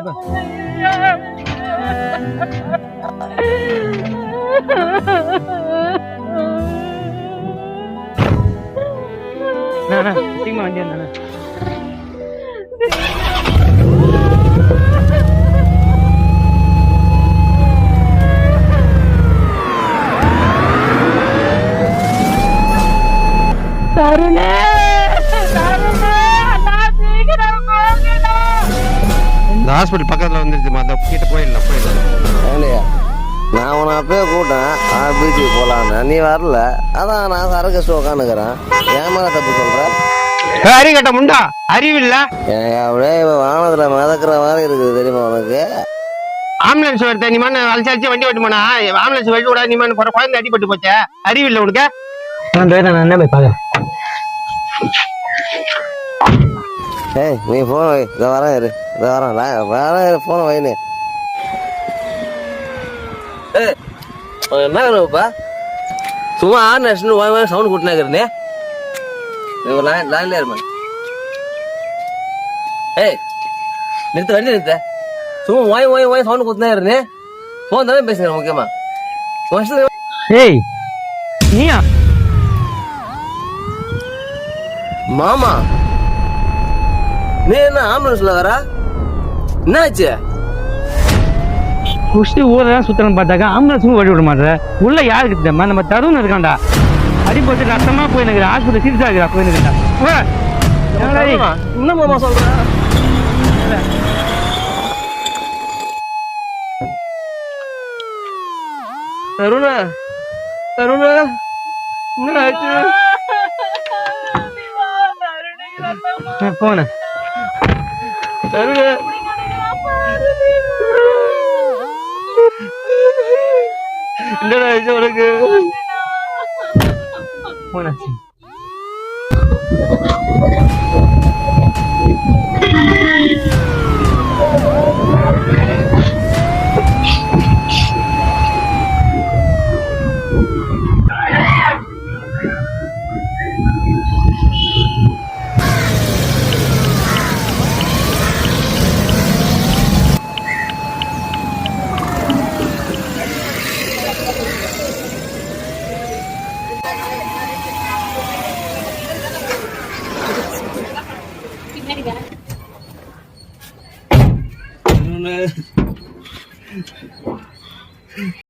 பாப்பா சீக்கிரமா வண்டி வந்தானே இந்த ஹாஸ்பிட்டல் பக்கத்தில் வந்துருச்சுமா அந்த கிட்ட போயிடலாம் ஏங்கய்யா நான் உன்னை அப்பயே கூட்டேன் பீச்சுக்கு போகலான்னு நீ வரல அதான் நான் சரக்கு உட்காந்துக்கிறேன் ஏன் மேலே தப்பு சொல்கிறேன் அறிவு கட்ட முண்டா அறிவு இல்ல ஏங்க அப்படியே வானத்தில் மிதக்கிற மாதிரி இருக்குது தெரியுமா உனக்கு ஆம்புலன்ஸ் வருது நீ மண்ணு அழிச்சு வண்டி ஓட்டுமாண்ணா ஆம்புலன்ஸ் வழி விட நீ மண்ணு குழந்தை அடிபட்டு போச்சே அறிவு இல்லை உனக்கு நான் என்ன போய் பார்க்க ஏய் நீ ஃபோன் வை இதை வரேன் இரு இதை வரேன் இரு ஃபோனை வைனு ஏய் என்ன வேணும்ப்பா சும்மா ஆறு சவுண்ட் கூட்டினாக்கிறனே லைன்ல இருமா ஏய் நிறுத்த வண்டி நிறுத்த சும்மா ஓய் சவுண்ட் கூட்டினா இருந்தே ஃபோன் தானே பேசுகிறேன் முக்கியமா ஏய் நீயா மாமா நீ என்ன ஆம்புலன்ஸ்ல வர என்ன ஆச்சு குஷ்டி ஊரெல்லாம் சுத்தணும் பார்த்தாக்கா ஆம்புலன்ஸும் ஓடி விட மாட்டேன் உள்ள யாருக்கு தெரியுமா நம்ம தருண் இருக்காண்டா அடிபட்டு ரத்தமா போயினுக்குற ஆஸ்பத்திரி சீரியஸா இருக்கிறா போயினுக்குண்டா என்ன மாமா சொல்ற தருணா தருணா என்ன ஆச்சு போன தருணா என்னடா ஆச்சு உனக்கு போன